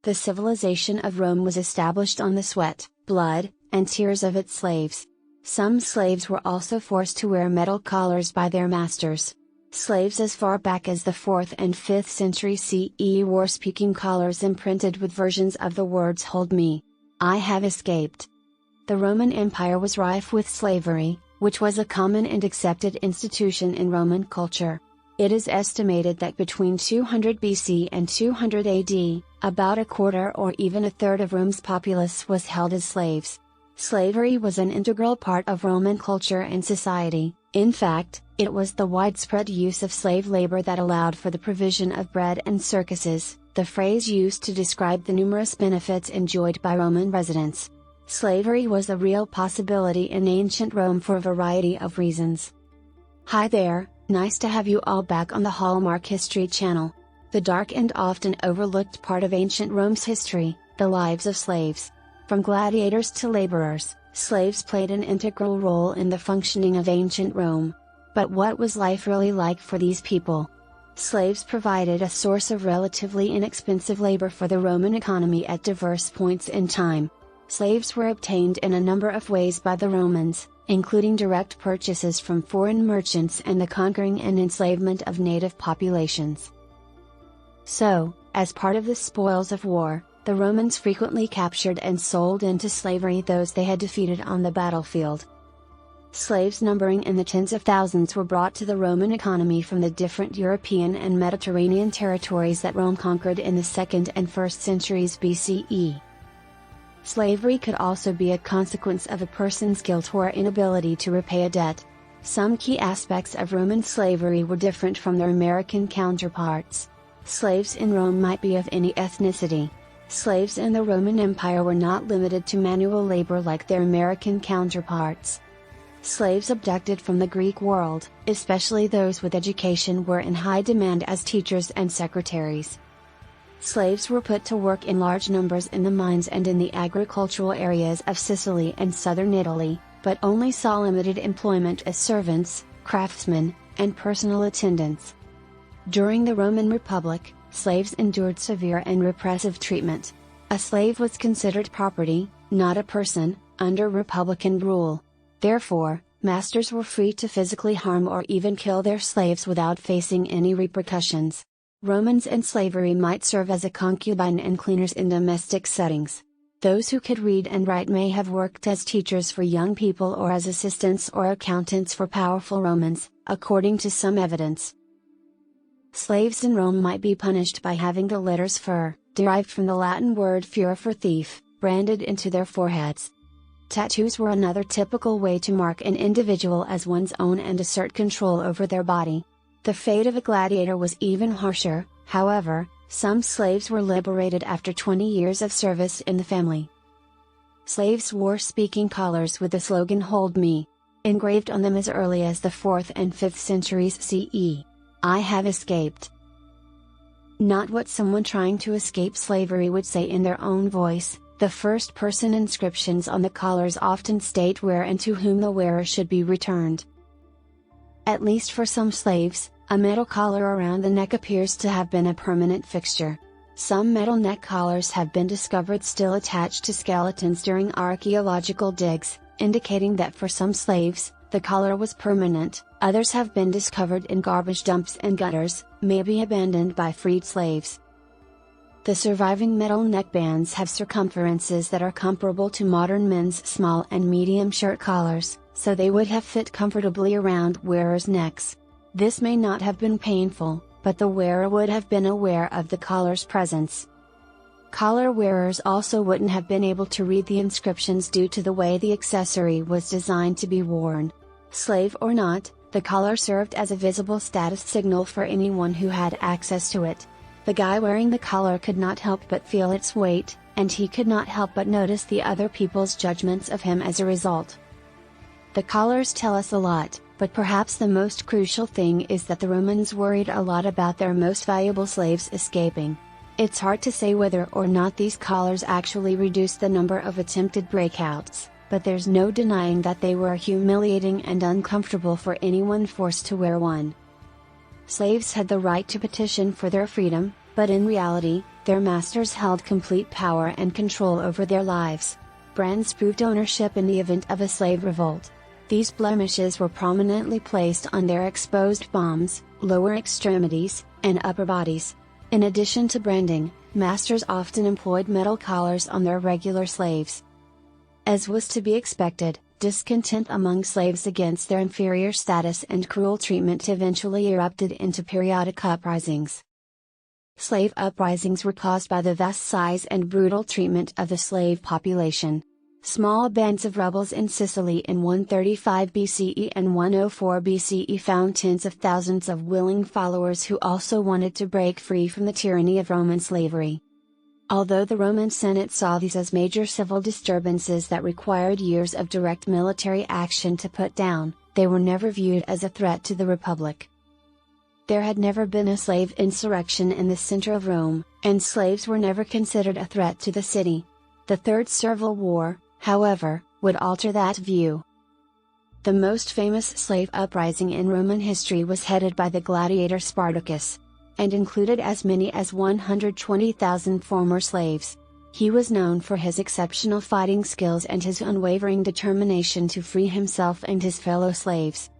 The civilization of Rome was established on the sweat, blood, and tears of its slaves. Some slaves were also forced to wear metal collars by their masters. Slaves as far back as the 4th and 5th century CE wore speaking collars imprinted with versions of the words "Hold me. I have escaped." The Roman Empire was rife with slavery, which was a common and accepted institution in Roman culture. It is estimated that between 200 BC and 200 AD, about a quarter or even a third of Rome's populace was held as slaves. Slavery was an integral part of Roman culture and society. In fact, it was the widespread use of slave labor that allowed for the provision of bread and circuses, the phrase used to describe the numerous benefits enjoyed by Roman residents. Slavery was a real possibility in ancient Rome for a variety of reasons. Hi there, nice to have you all back on the Hallmark History channel. The dark and often overlooked part of ancient Rome's history, the lives of slaves. From gladiators to laborers, slaves played an integral role in the functioning of ancient Rome. But what was life really like for these people? Slaves provided a source of relatively inexpensive labor for the Roman economy at diverse points in time. Slaves were obtained in a number of ways by the Romans, including direct purchases from foreign merchants and the conquering and enslavement of native populations. So, as part of the spoils of war, the Romans frequently captured and sold into slavery those they had defeated on the battlefield. Slaves numbering in the tens of thousands were brought to the Roman economy from the different European and Mediterranean territories that Rome conquered in the 2nd and 1st centuries BCE. Slavery could also be a consequence of a person's guilt or inability to repay a debt. Some key aspects of Roman slavery were different from their American counterparts. Slaves in Rome might be of any ethnicity. Slaves in the Roman Empire were not limited to manual labor like their American counterparts. Slaves abducted from the Greek world, especially those with education, were in high demand as teachers and secretaries. Slaves were put to work in large numbers in the mines and in the agricultural areas of Sicily and southern Italy, but only saw limited employment as servants, craftsmen, and personal attendants. During the Roman Republic, slaves endured severe and repressive treatment. A slave was considered property, not a person, under Republican rule. Therefore, masters were free to physically harm or even kill their slaves without facing any repercussions. Romans in slavery might serve as a concubine and cleaners in domestic settings. Those who could read and write may have worked as teachers for young people or as assistants or accountants for powerful Romans, according to some evidence. Slaves in Rome might be punished by having the letters fur, derived from the Latin word fura for thief, branded into their foreheads. Tattoos were another typical way to mark an individual as one's own and assert control over their body. The fate of a gladiator was even harsher. However, some slaves were liberated after 20 years of service in the family. Slaves wore speaking collars with the slogan "Hold me" engraved on them as early as the 4th and 5th centuries CE. I have escaped. Not what someone trying to escape slavery would say in their own voice. The first-person inscriptions on the collars often state where and to whom the wearer should be returned. At least for some slaves, a metal collar around the neck appears to have been a permanent fixture. Some metal neck collars have been discovered still attached to skeletons during archaeological digs, indicating that for some slaves, the collar was permanent. Others have been discovered in garbage dumps and gutters, maybe abandoned by freed slaves. The surviving metal neckbands have circumferences that are comparable to modern men's small and medium shirt collars, so they would have fit comfortably around wearers' necks. This may not have been painful, but the wearer would have been aware of the collar's presence. Collar wearers also wouldn't have been able to read the inscriptions due to the way the accessory was designed to be worn. Slave or not, the collar served as a visible status signal for anyone who had access to it. The guy wearing the collar could not help but feel its weight, and he could not help but notice the other people's judgments of him as a result. The collars tell us a lot, but perhaps the most crucial thing is that the Romans worried a lot about their most valuable slaves escaping. It's hard to say whether or not these collars actually reduced the number of attempted breakouts, but there's no denying that they were humiliating and uncomfortable for anyone forced to wear one. Slaves had the right to petition for their freedom, but in reality, Their masters held complete power and control over their lives. Brands proved ownership in the event of a slave revolt. These blemishes were prominently placed on their exposed palms, lower extremities, and upper bodies. In addition to branding, masters often employed metal collars on their regular slaves. As was to be expected, discontent among slaves against their inferior status and cruel treatment eventually erupted into periodic uprisings. Slave uprisings were caused by the vast size and brutal treatment of the slave population. Small bands of rebels in Sicily in 135 BCE and 104 BCE found tens of thousands of willing followers who also wanted to break free from the tyranny of Roman slavery. Although the Roman Senate saw these as major civil disturbances that required years of direct military action to put down, they were never viewed as a threat to the Republic. There had never been a slave insurrection in the center of Rome, and slaves were never considered a threat to the city. The Third Servile War, however, would alter that view. The most famous slave uprising in Roman history was headed by the gladiator Spartacus, and included as many as 120,000 former slaves. He was known for his exceptional fighting skills and his unwavering determination to free himself and his fellow slaves.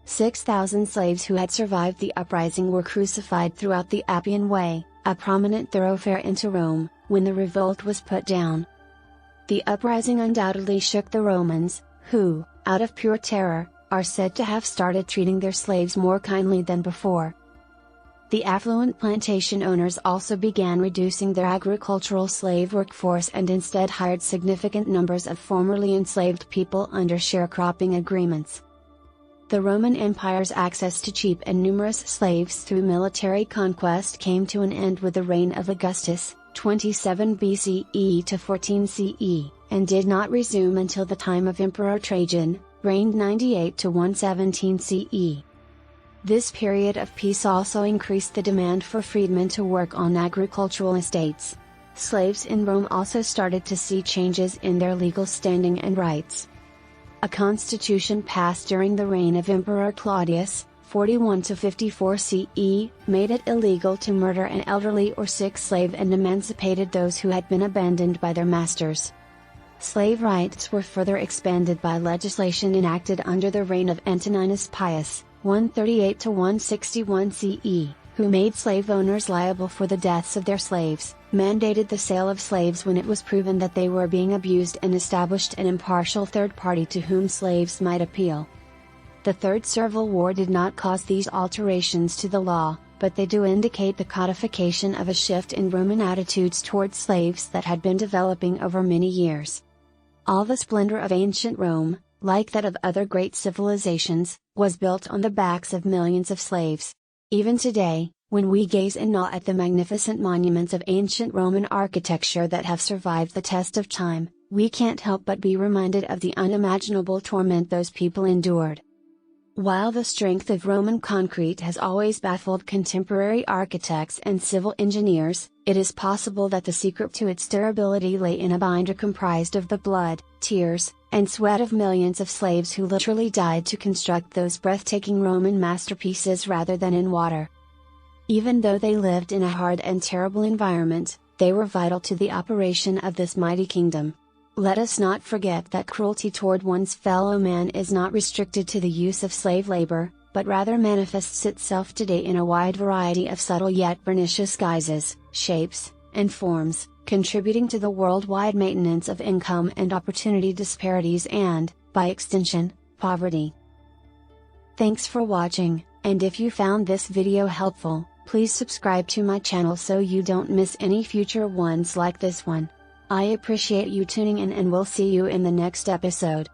6,000 slaves who had survived the uprising were crucified throughout the Appian Way, a prominent thoroughfare into Rome, when the revolt was put down. The uprising undoubtedly shook the Romans, who, out of pure terror, are said to have started treating their slaves more kindly than before. The affluent plantation owners also began reducing their agricultural slave workforce and instead hired significant numbers of formerly enslaved people under sharecropping agreements. The Roman Empire's access to cheap and numerous slaves through military conquest came to an end with the reign of Augustus, 27 BCE to 14 CE, and did not resume until the time of Emperor Trajan, reigned 98 to 117 CE. This period of peace also increased the demand for freedmen to work on agricultural estates. Slaves in Rome also started to see changes in their legal standing and rights. A constitution passed during the reign of Emperor Claudius, 41 to 54 CE, made it illegal to murder an elderly or sick slave and emancipated those who had been abandoned by their masters. Slave rights were further expanded by legislation enacted under the reign of Antoninus Pius, 138 to 161 CE, who made slave owners liable for the deaths of their slaves, mandated the sale of slaves when it was proven that they were being abused, and established an impartial third party to whom slaves might appeal. The Third Servile War did not cause these alterations to the law, but they do indicate the codification of a shift in Roman attitudes towards slaves that had been developing over many years. All the splendor of ancient Rome, like that of other great civilizations, was built on the backs of millions of slaves. Even today, when we gaze in awe at the magnificent monuments of ancient Roman architecture that have survived the test of time, we can't help but be reminded of the unimaginable torment those people endured. While the strength of Roman concrete has always baffled contemporary architects and civil engineers, it is possible that the secret to its durability lay in a binder comprised of the blood, tears, and sweat of millions of slaves who literally died to construct those breathtaking Roman masterpieces rather than in water. Even though they lived in a hard and terrible environment, they were vital to the operation of this mighty kingdom. Let us not forget that cruelty toward one's fellow man is not restricted to the use of slave labor, but rather manifests itself today in a wide variety of subtle yet pernicious guises, shapes, and forms, contributing to the worldwide maintenance of income and opportunity disparities and, by extension, poverty. Thanks for watching, and if you found this video helpful, please subscribe to my channel so you don't miss any future ones like this one. I appreciate you tuning in, and we'll see you in the next episode.